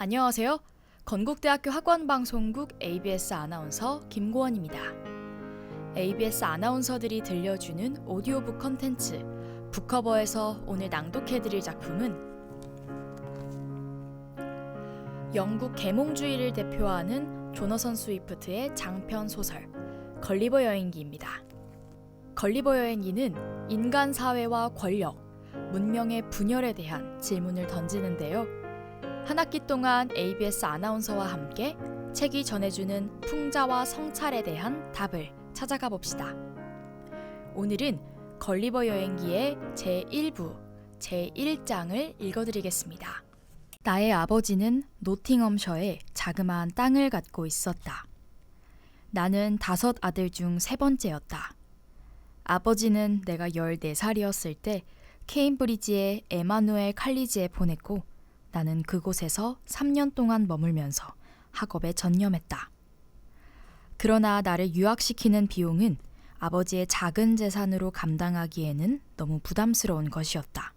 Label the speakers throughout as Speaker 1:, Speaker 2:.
Speaker 1: 안녕하세요. 건국대학교 학원방송국 ABS 아나운서 김고원입니다. ABS 아나운서들이 들려주는 오디오북 컨텐츠 북커버에서 오늘 낭독해드릴 작품은 영국 계몽주의를 대표하는 조너선 스위프트의 장편 소설 걸리버 여행기입니다. 걸리버 여행기는 인간 사회와 권력, 문명의 분열에 대한 질문을 던지는데요. 한 학기 동안 ABS 아나운서와 함께 책이 전해주는 풍자와 성찰에 대한 답을 찾아가 봅시다. 오늘은 걸리버 여행기의 제1부, 제1장을 읽어드리겠습니다. 나의 아버지는 노팅엄셔에 자그마한 땅을 갖고 있었다. 나는 5 아들 중 3번째였다. 아버지는 내가 14살이었을 때 케임브리지의 에마누엘 칼리지에 보냈고 나는 그곳에서 3년 동안 머물면서 학업에 전념했다. 그러나 나를 유학시키는 비용은 아버지의 작은 재산으로 감당하기에는 너무 부담스러운 것이었다.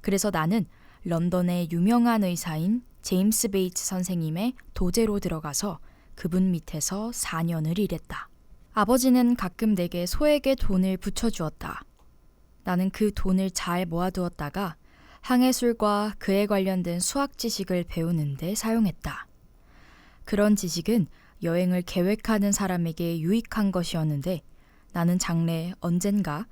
Speaker 1: 그래서 나는 런던의 유명한 의사인 제임스 베이츠 선생님의 도제로 들어가서 그분 밑에서 4년을 일했다. 아버지는 가끔 내게 소액의 돈을 붙여주었다. 나는 그 돈을 잘 모아두었다가 항해술과 그에 관련된 수학 지식을 배우는 데 사용했다. 그런 지식은 여행을 계획하는 사람에게 유익한 것이었는데 나는 장래 언젠가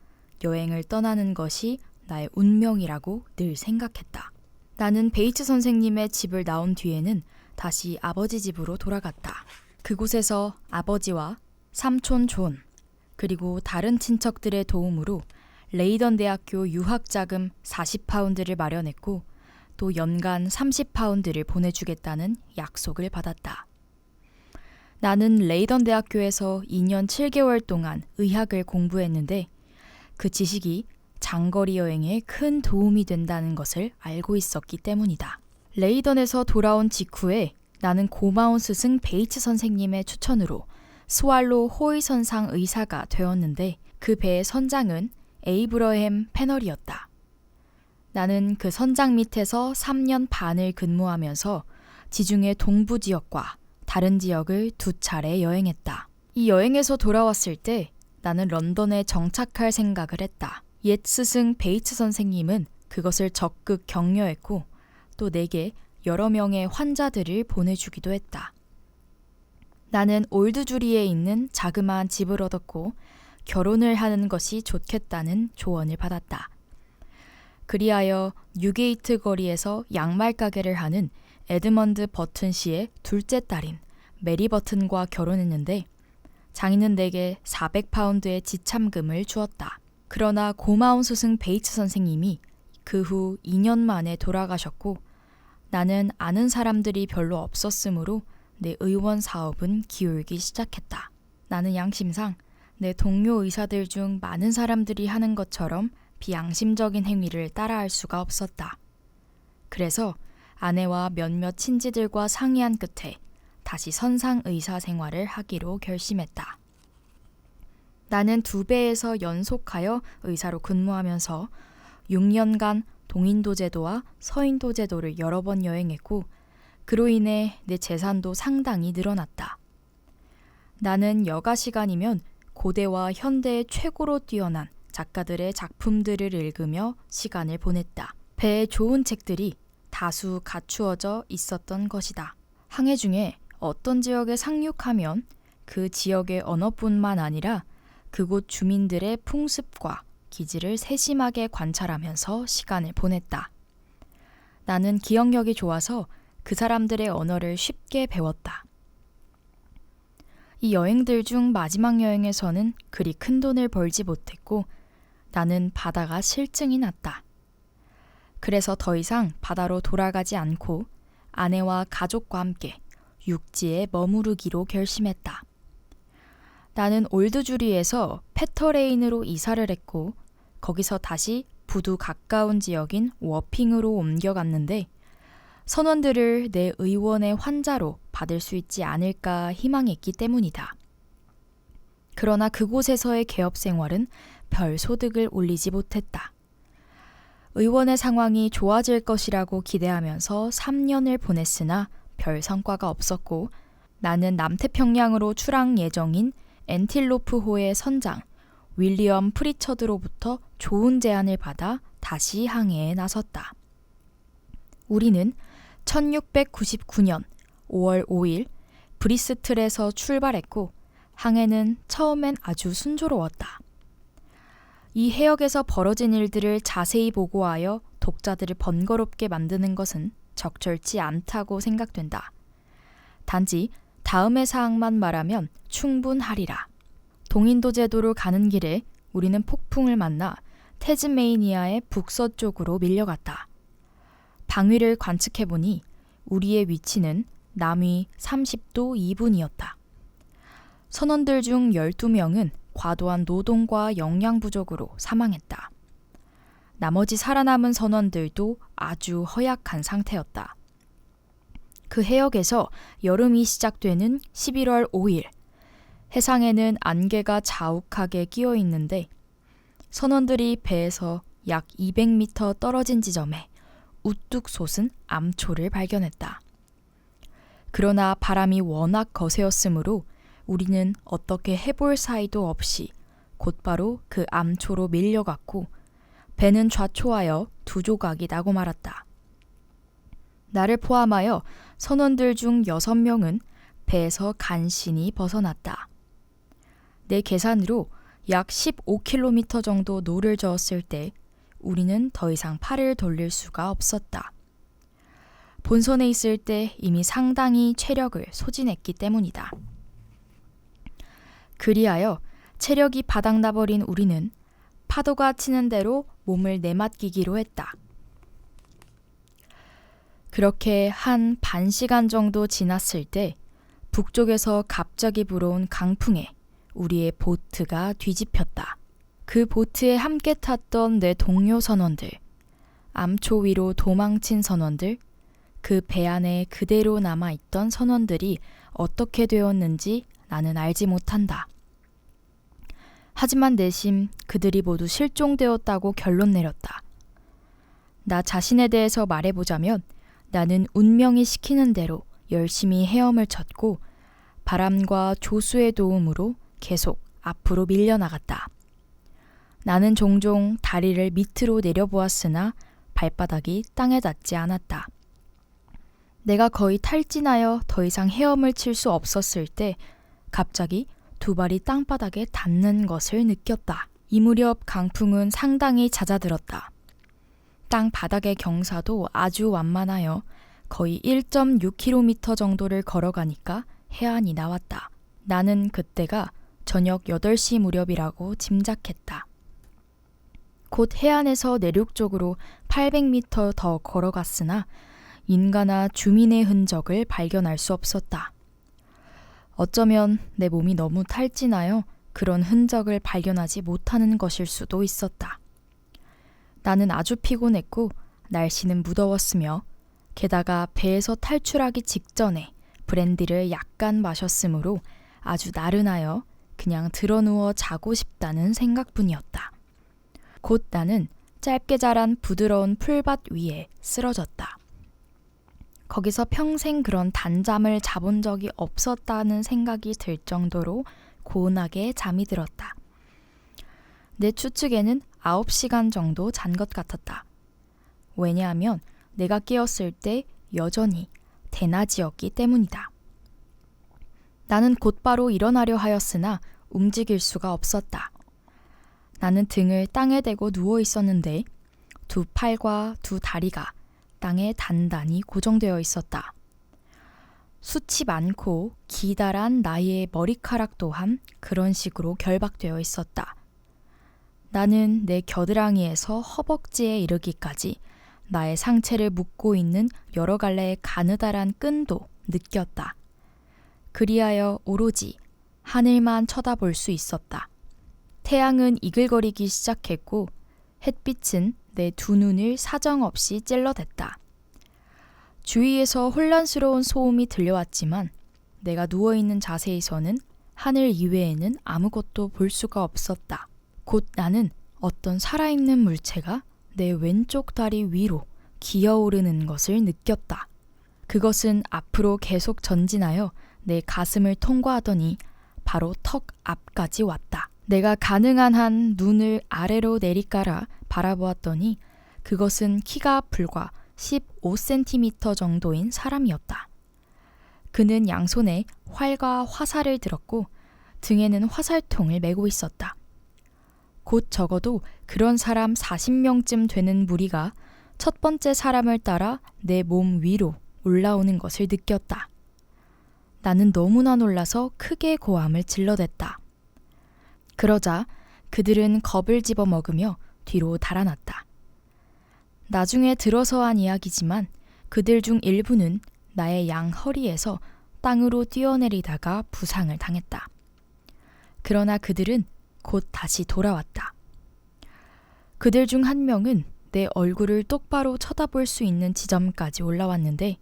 Speaker 1: 여행을 떠나는 것이 나의 운명이라고 늘 생각했다. 나는 베이츠 선생님의 집을 나온 뒤에는 다시 아버지 집으로 돌아갔다. 그곳에서 아버지와 삼촌 존, 그리고 다른 친척들의 도움으로 레이던 대학교 유학자금 40파운드를 마련했고 또 연간 30파운드를 보내주겠다는 약속을 받았다. 나는 레이던 대학교에서 2년 7개월 동안 의학을 공부했는데 그 지식이 장거리 여행에 큰 도움이 된다는 것을 알고 있었기 때문이다. 레이던에서 돌아온 직후에 나는 고마운 스승 베이츠 선생님의 추천으로 스왈로 호위선상 의사가 되었는데 그 배의 선장은 에이브러햄 패널이었다. 나는 그 선장 밑에서 3년 반을 근무하면서 지중해 동부 지역과 다른 지역을 2차례 여행했다. 이 여행에서 돌아왔을 때 나는 런던에 정착할 생각을 했다. 옛 스승 베이츠 선생님은 그것을 적극 격려했고 또 내게 여러 명의 환자들을 보내주기도 했다. 나는 올드주리에 있는 자그마한 집을 얻었고 결혼을 하는 것이 좋겠다는 조언을 받았다. 그리하여 뉴게이트 거리에서 양말 가게를 하는 에드먼드 버튼 씨의 둘째 딸인 메리 버튼과 결혼했는데 장인은 내게 400파운드의 지참금을 주었다. 그러나 고마운 스승 베이츠 선생님이 그 후 2년 만에 돌아가셨고 나는 아는 사람들이 별로 없었으므로 내 의원 사업은 기울기 시작했다. 나는 양심상 내 동료 의사들 중 많은 사람들이 하는 것처럼 비양심적인 행위를 따라할 수가 없었다. 그래서 아내와 몇몇 친지들과 상의한 끝에 다시 선상 의사 생활을 하기로 결심했다. 나는 2배에서 연속하여 의사로 근무하면서 6년간 동인도 제도와 서인도 제도를 여러 번 여행했고 그로 인해 내 재산도 상당히 늘어났다. 나는 여가 시간이면 고대와 현대의 최고로 뛰어난 작가들의 작품들을 읽으며 시간을 보냈다. 배에 좋은 책들이 다수 갖추어져 있었던 것이다. 항해 중에 어떤 지역에 상륙하면 그 지역의 언어뿐만 아니라 그곳 주민들의 풍습과 기질을 세심하게 관찰하면서 시간을 보냈다. 나는 기억력이 좋아서 그 사람들의 언어를 쉽게 배웠다. 이 여행들 중 마지막 여행에서는 그리 큰 돈을 벌지 못했고 나는 바다가 실증이 났다. 그래서 더 이상 바다로 돌아가지 않고 아내와 가족과 함께 육지에 머무르기로 결심했다. 나는 올드주리에서 패터레인으로 이사를 했고 거기서 다시 부두 가까운 지역인 워핑으로 옮겨갔는데 선원들을 내 의원의 환자로 받을 수 있지 않을까 희망했기 때문이다. 그러나 그곳에서의 개업 생활은 별 소득을 올리지 못했다. 의원의 상황이 좋아질 것이라고 기대하면서 3년을 보냈으나 별 성과가 없었고 나는 남태평양으로 출항 예정인 엔틸로프호의 선장 윌리엄 프리처드로부터 좋은 제안을 받아 다시 항해에 나섰다. 우리는 1699년 5월 5일 브리스틀에서 출발했고 항해는 처음엔 아주 순조로웠다. 이 해역에서 벌어진 일들을 자세히 보고하여 독자들을 번거롭게 만드는 것은 적절치 않다고 생각된다. 단지 다음의 사항만 말하면 충분하리라. 동인도 제도로 가는 길에 우리는 폭풍을 만나 태즈메이니아의 북서쪽으로 밀려갔다. 방위를 관측해보니 우리의 위치는 남위 30도 2분이었다. 선원들 중 12명은 과도한 노동과 영양 부족으로 사망했다. 나머지 살아남은 선원들도 아주 허약한 상태였다. 그 해역에서 여름이 시작되는 11월 5일, 해상에는 안개가 자욱하게 끼어 있는데 선원들이 배에서 약 200m 떨어진 지점에 우뚝 솟은 암초를 발견했다. 그러나 바람이 워낙 거세었으므로 우리는 어떻게 해볼 사이도 없이 곧바로 그 암초로 밀려갔고 배는 좌초하여 두 조각이 나고 말았다. 나를 포함하여 선원들 중 6명은 배에서 간신히 벗어났다. 내 계산으로 약 15km 정도 노를 저었을 때 우리는 더 이상 팔을 돌릴 수가 없었다. 본선에 있을 때 이미 상당히 체력을 소진했기 때문이다. 그리하여 체력이 바닥나버린 우리는 파도가 치는 대로 몸을 내맡기기로 했다. 그렇게 한 반 시간 정도 지났을 때 북쪽에서 갑자기 불어온 강풍에 우리의 보트가 뒤집혔다. 그 보트에 함께 탔던 내 동료 선원들, 암초 위로 도망친 선원들, 그 배 안에 그대로 남아있던 선원들이 어떻게 되었는지 나는 알지 못한다. 하지만 내심 그들이 모두 실종되었다고 결론 내렸다. 나 자신에 대해서 말해보자면 나는 운명이 시키는 대로 열심히 헤엄을 쳤고 바람과 조수의 도움으로 계속 앞으로 밀려나갔다. 나는 종종 다리를 밑으로 내려보았으나 발바닥이 땅에 닿지 않았다. 내가 거의 탈진하여 더 이상 헤엄을 칠 수 없었을 때 갑자기 두 발이 땅바닥에 닿는 것을 느꼈다. 이 무렵 강풍은 상당히 잦아들었다. 땅 바닥의 경사도 아주 완만하여 거의 1.6km 정도를 걸어가니까 해안이 나왔다. 나는 그때가 저녁 8시 무렵이라고 짐작했다. 곧 해안에서 내륙 쪽으로 800m 더 걸어갔으나 인가나 주민의 흔적을 발견할 수 없었다. 어쩌면 내 몸이 너무 탈진하여 그런 흔적을 발견하지 못하는 것일 수도 있었다. 나는 아주 피곤했고 날씨는 무더웠으며 게다가 배에서 탈출하기 직전에 브랜디를 약간 마셨으므로 아주 나른하여 그냥 드러누워 자고 싶다는 생각뿐이었다. 곧 나는 짧게 자란 부드러운 풀밭 위에 쓰러졌다. 거기서 평생 그런 단잠을 자본 적이 없었다는 생각이 들 정도로 고운하게 잠이 들었다. 내 추측에는 9시간 정도 잔 것 같았다. 왜냐하면 내가 깨었을 때 여전히 대낮이었기 때문이다. 나는 곧바로 일어나려 하였으나 움직일 수가 없었다. 나는 등을 땅에 대고 누워 있었는데 두 팔과 두 다리가 땅에 단단히 고정되어 있었다. 숱이 많고 기다란 나의 머리카락 또한 그런 식으로 결박되어 있었다. 나는 내 겨드랑이에서 허벅지에 이르기까지 나의 상체를 묶고 있는 여러 갈래의 가느다란 끈도 느꼈다. 그리하여 오로지 하늘만 쳐다볼 수 있었다. 태양은 이글거리기 시작했고 햇빛은 내 두 눈을 사정없이 찔러댔다. 주위에서 혼란스러운 소음이 들려왔지만 내가 누워있는 자세에서는 하늘 이외에는 아무것도 볼 수가 없었다. 곧 나는 어떤 살아있는 물체가 내 왼쪽 다리 위로 기어오르는 것을 느꼈다. 그것은 앞으로 계속 전진하여 내 가슴을 통과하더니 바로 턱 앞까지 왔다. 내가 가능한 한 눈을 아래로 내리깔아 바라보았더니 그것은 키가 불과 15cm 정도인 사람이었다. 그는 양손에 활과 화살을 들었고 등에는 화살통을 메고 있었다. 곧 적어도 그런 사람 40명쯤 되는 무리가 첫 번째 사람을 따라 내 몸 위로 올라오는 것을 느꼈다. 나는 너무나 놀라서 크게 고함을 질러댔다. 그러자 그들은 겁을 집어먹으며 뒤로 달아났다. 나중에 들어서 한 이야기지만 그들 중 일부는 나의 양 허리에서 땅으로 뛰어내리다가 부상을 당했다. 그러나 그들은 곧 다시 돌아왔다. 그들 중 한 명은 내 얼굴을 똑바로 쳐다볼 수 있는 지점까지 올라왔는데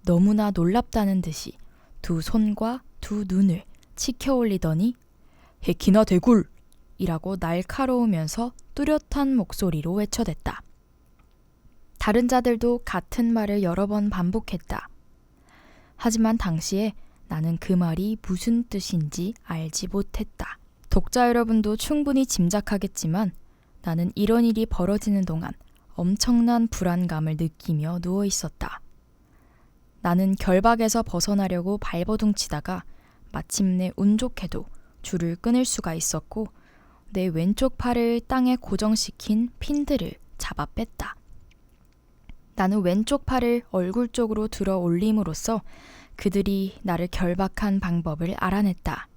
Speaker 1: 너무나 놀랍다는 듯이 두 손과 두 눈을 치켜 올리더니 해키나 대굴! 이라고 날카로우면서 뚜렷한 목소리로 외쳐댔다. 다른 자들도 같은 말을 여러 번 반복했다. 하지만 당시에 나는 그 말이 무슨 뜻인지 알지 못했다. 독자 여러분도 충분히 짐작하겠지만 나는 이런 일이 벌어지는 동안 엄청난 불안감을 느끼며 누워 있었다. 나는 결박에서 벗어나려고 발버둥 치다가 마침내 운 좋게도 줄을 끊을 수가 있었고 내 왼쪽 팔을 땅에 고정시킨 핀들을 잡아 뺐다. 나는 왼쪽 팔을 얼굴 쪽으로 들어 올림으로써 그들이 나를 결박한 방법을 알아냈다.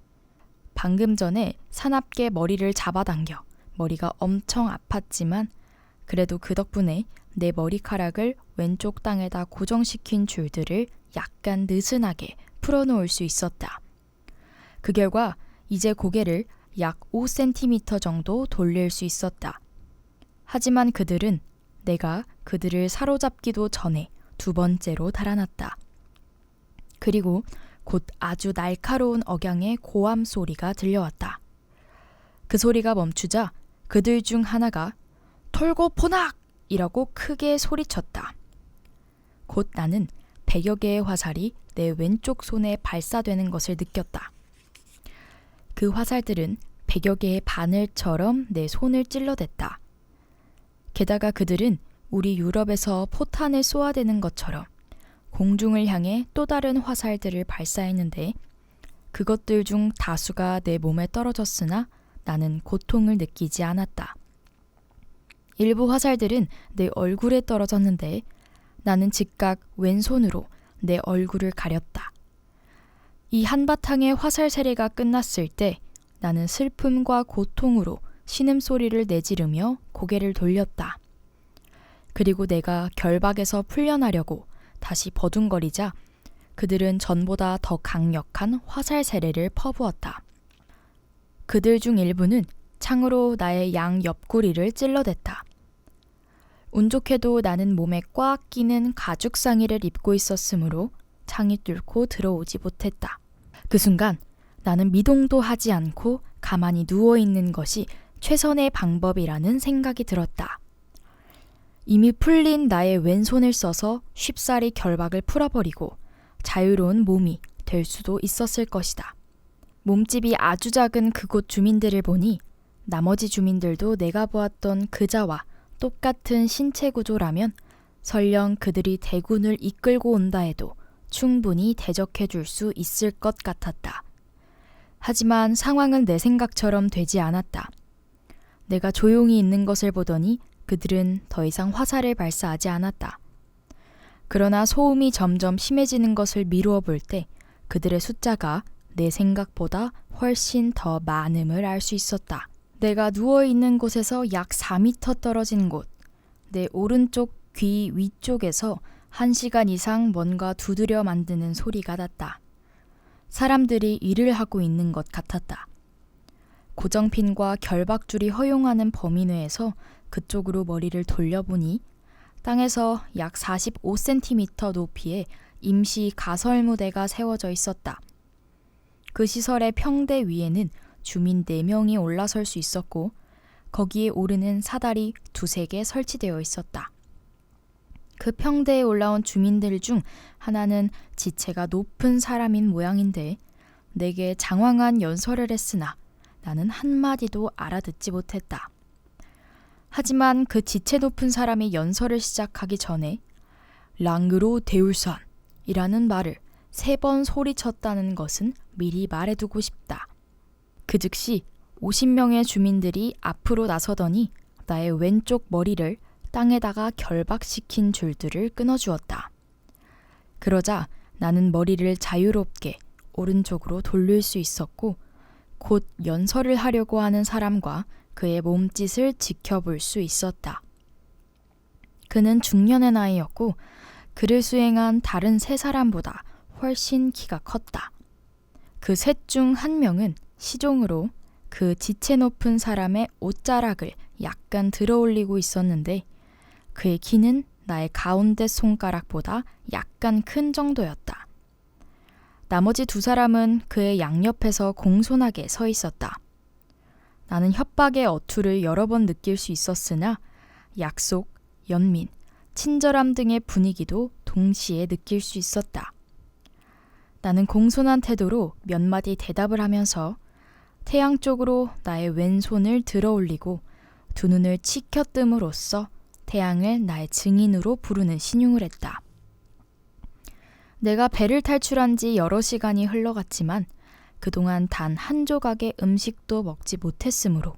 Speaker 1: 방금 전에 사납게 머리를 잡아당겨 머리가 엄청 아팠지만 그래도 그 덕분에 내 머리카락을 왼쪽 땅에다 고정시킨 줄들을 약간 느슨하게 풀어놓을 수 있었다. 그 결과 이제 고개를 약 5cm 정도 돌릴 수 있었다. 하지만 그들은 내가 그들을 사로잡기도 전에 두 번째로 달아났다. 그리고 곧 아주 날카로운 억양의 고함 소리가 들려왔다. 그 소리가 멈추자 그들 중 하나가 톨고 포낙! 이라고 크게 소리쳤다. 곧 나는 100여 개의 화살이 내 왼쪽 손에 발사되는 것을 느꼈다. 그 화살들은 100여 개의 바늘처럼 내 손을 찔러댔다. 게다가 그들은 우리 유럽에서 포탄을 쏘아대는 것처럼 공중을 향해 또 다른 화살들을 발사했는데 그것들 중 다수가 내 몸에 떨어졌으나 나는 고통을 느끼지 않았다. 일부 화살들은 내 얼굴에 떨어졌는데 나는 즉각 왼손으로 내 얼굴을 가렸다. 이 한바탕의 화살 세례가 끝났을 때 나는 슬픔과 고통으로 신음소리를 내지르며 고개를 돌렸다. 그리고 내가 결박에서 풀려나려고 다시 버둥거리자 그들은 전보다 더 강력한 화살 세례를 퍼부었다. 그들 중 일부는 창으로 나의 양 옆구리를 찔러댔다. 운 좋게도 나는 몸에 꽉 끼는 가죽 상의를 입고 있었으므로 창이 뚫고 들어오지 못했다. 그 순간 나는 미동도 하지 않고 가만히 누워있는 것이 최선의 방법이라는 생각이 들었다. 이미 풀린 나의 왼손을 써서 쉽사리 결박을 풀어버리고 자유로운 몸이 될 수도 있었을 것이다. 몸집이 아주 작은 그곳 주민들을 보니 나머지 주민들도 내가 보았던 그자와 똑같은 신체 구조라면 설령 그들이 대군을 이끌고 온다 해도 충분히 대적해 줄 수 있을 것 같았다. 하지만 상황은 내 생각처럼 되지 않았다. 내가 조용히 있는 것을 보더니 그들은 더 이상 화살을 발사하지 않았다. 그러나 소음이 점점 심해지는 것을 미루어 볼 때 그들의 숫자가 내 생각보다 훨씬 더 많음을 알 수 있었다. 내가 누워있는 곳에서 약 4m 떨어진 곳, 내 오른쪽 귀 위쪽에서 1시간 이상 뭔가 두드려 만드는 소리가 났다. 사람들이 일을 하고 있는 것 같았다. 고정핀과 결박줄이 허용하는 범위 내에서 그쪽으로 머리를 돌려보니 땅에서 약 45cm 높이의 임시 가설무대가 세워져 있었다. 그 시설의 평대 위에는 주민 4명이 올라설 수 있었고 거기에 오르는 사다리 2~3개 설치되어 있었다. 그 평대에 올라온 주민들 중 하나는 지체가 높은 사람인 모양인데 내게 장황한 연설을 했으나 나는 한마디도 알아듣지 못했다. 하지만 그 지체 높은 사람이 연설을 시작하기 전에 랑그로 대울산이라는 말을 3번 소리쳤다는 것은 미리 말해두고 싶다. 그 즉시 50명의 주민들이 앞으로 나서더니 나의 왼쪽 머리를 땅에다가 결박시킨 줄들을 끊어주었다. 그러자 나는 머리를 자유롭게 오른쪽으로 돌릴 수 있었고 곧 연설을 하려고 하는 사람과 그의 몸짓을 지켜볼 수 있었다. 그는 중년의 나이였고 그를 수행한 다른 3사람보다 훨씬 키가 컸다. 그 셋 중 한 명은 시종으로 그 지체 높은 사람의 옷자락을 약간 들어올리고 있었는데 그의 키는 나의 가운데 손가락보다 약간 큰 정도였다. 나머지 2사람은 그의 양옆에서 공손하게 서 있었다. 나는 협박의 어투를 여러 번 느낄 수 있었으나 약속, 연민, 친절함 등의 분위기도 동시에 느낄 수 있었다. 나는 공손한 태도로 몇 마디 대답을 하면서 태양 쪽으로 나의 왼손을 들어 올리고 2눈을 치켜뜸으로써 태양을 나의 증인으로 부르는 신용을 했다. 내가 배를 탈출한 지 여러 시간이 흘러갔지만 그동안 단 한 조각의 음식도 먹지 못했으므로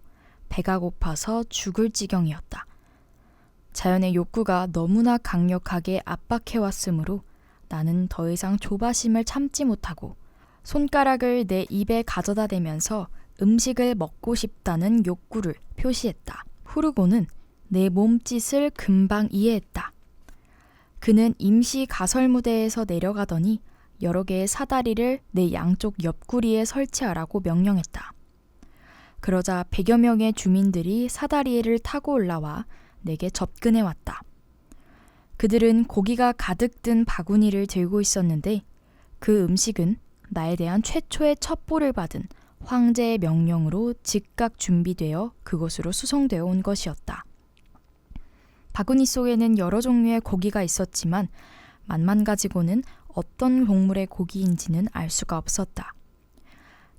Speaker 1: 배가 고파서 죽을 지경이었다. 자연의 욕구가 너무나 강력하게 압박해왔으므로 나는 더 이상 조바심을 참지 못하고 손가락을 내 입에 가져다 대면서 음식을 먹고 싶다는 욕구를 표시했다. 후르고는 내 몸짓을 금방 이해했다. 그는 임시 가설 무대에서 내려가더니 여러 개의 사다리를 내 양쪽 옆구리에 설치하라고 명령했다. 그러자 100여 명의 주민들이 사다리를 타고 올라와 내게 접근해 왔다. 그들은 고기가 가득 든 바구니를 들고 있었는데 그 음식은 나에 대한 최초의 첩보를 받은 황제의 명령으로 즉각 준비되어 그곳으로 수송되어 온 것이었다. 바구니 속에는 여러 종류의 고기가 있었지만 맛만 가지고는 어떤 동물의 고기인지는 알 수가 없었다.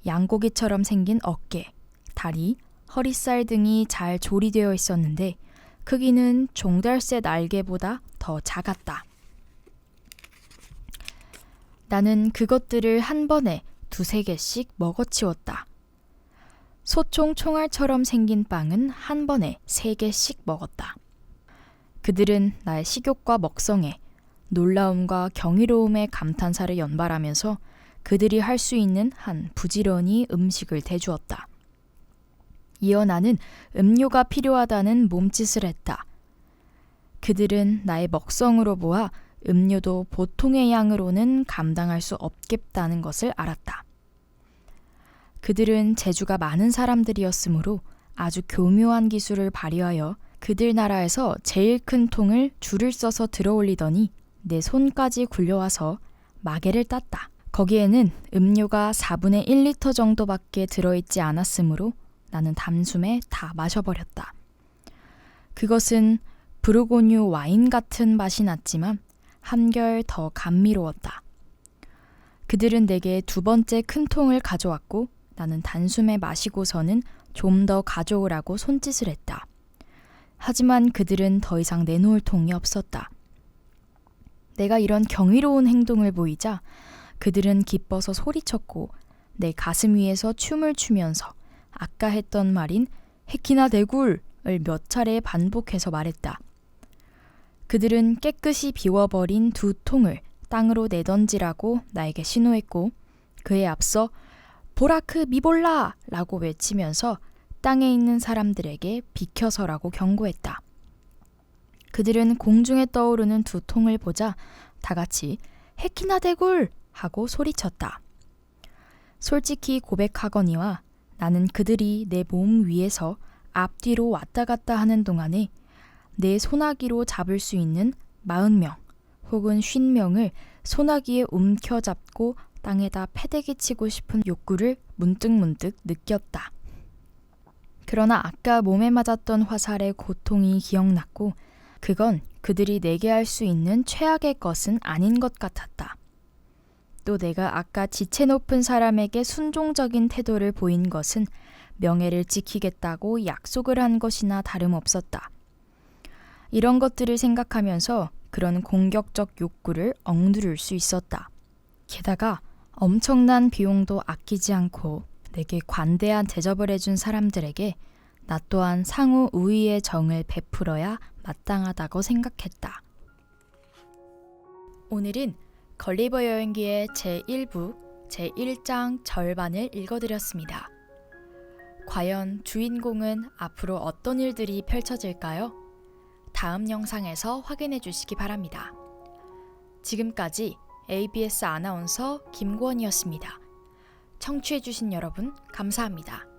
Speaker 1: 양고기처럼 생긴 어깨, 다리, 허리살 등이 잘 조리되어 있었는데 크기는 종달새 날개보다 더 작았다. 나는 그것들을 한 번에 2~3개씩 먹어치웠다. 소총 총알처럼 생긴 빵은 한 번에 3개씩 먹었다. 그들은 나의 식욕과 먹성에 놀라움과 경이로움의 감탄사를 연발하면서 그들이 할 수 있는 한 부지런히 음식을 대주었다. 이어 나는 음료가 필요하다는 몸짓을 했다. 그들은 나의 먹성으로 보아 음료도 보통의 양으로는 감당할 수 없겠다는 것을 알았다. 그들은 재주가 많은 사람들이었으므로 아주 교묘한 기술을 발휘하여 그들 나라에서 제일 큰 통을 줄을 써서 들어올리더니 내 손까지 굴려와서 마개를 땄다. 거기에는 음료가 4분의 1리터 정도밖에 들어있지 않았으므로 나는 단숨에 다 마셔버렸다. 그것은 부르고뉴 와인 같은 맛이 났지만 한결 더 감미로웠다. 그들은 내게 2번째 큰 통을 가져왔고 나는 단숨에 마시고서는 좀 더 가져오라고 손짓을 했다. 하지만 그들은 더 이상 내놓을 통이 없었다. 내가 이런 경이로운 행동을 보이자 그들은 기뻐서 소리쳤고 내 가슴 위에서 춤을 추면서 아까 했던 말인 헤키나 대굴을 몇 차례 반복해서 말했다. 그들은 깨끗이 비워버린 2통을 땅으로 내던지라고 나에게 신호했고 그에 앞서 보라크 미볼라! 라고 외치면서 땅에 있는 사람들에게 비켜서라고 경고했다. 그들은 공중에 떠오르는 2통을 보자 다 같이 헤키나 대굴! 하고 소리쳤다. 솔직히 고백하거니와 나는 그들이 내 몸 위에서 앞뒤로 왔다 갔다 하는 동안에 내 소나기로 잡을 수 있는 40명 혹은 50명을 소나기에 움켜잡고 땅에다 패대기 치고 싶은 욕구를 문득문득 느꼈다. 그러나 아까 몸에 맞았던 화살의 고통이 기억났고 그건 그들이 내게 할 수 있는 최악의 것은 아닌 것 같았다. 또 내가 아까 지체 높은 사람에게 순종적인 태도를 보인 것은 명예를 지키겠다고 약속을 한 것이나 다름없었다. 이런 것들을 생각하면서 그런 공격적 욕구를 억누를 수 있었다. 게다가 엄청난 비용도 아끼지 않고 내게 관대한 대접을 해준 사람들에게 나 또한 상호 우위의 정을 베풀어야 마땅하다고 생각했다. 오늘은 걸리버 여행기의 제1부, 제1장 절반을 읽어드렸습니다. 과연 주인공은 앞으로 어떤 일들이 펼쳐질까요? 다음 영상에서 확인해 주시기 바랍니다. 지금까지 ABS 아나운서 김구원이었습니다. 청취해 주신 여러분 감사합니다.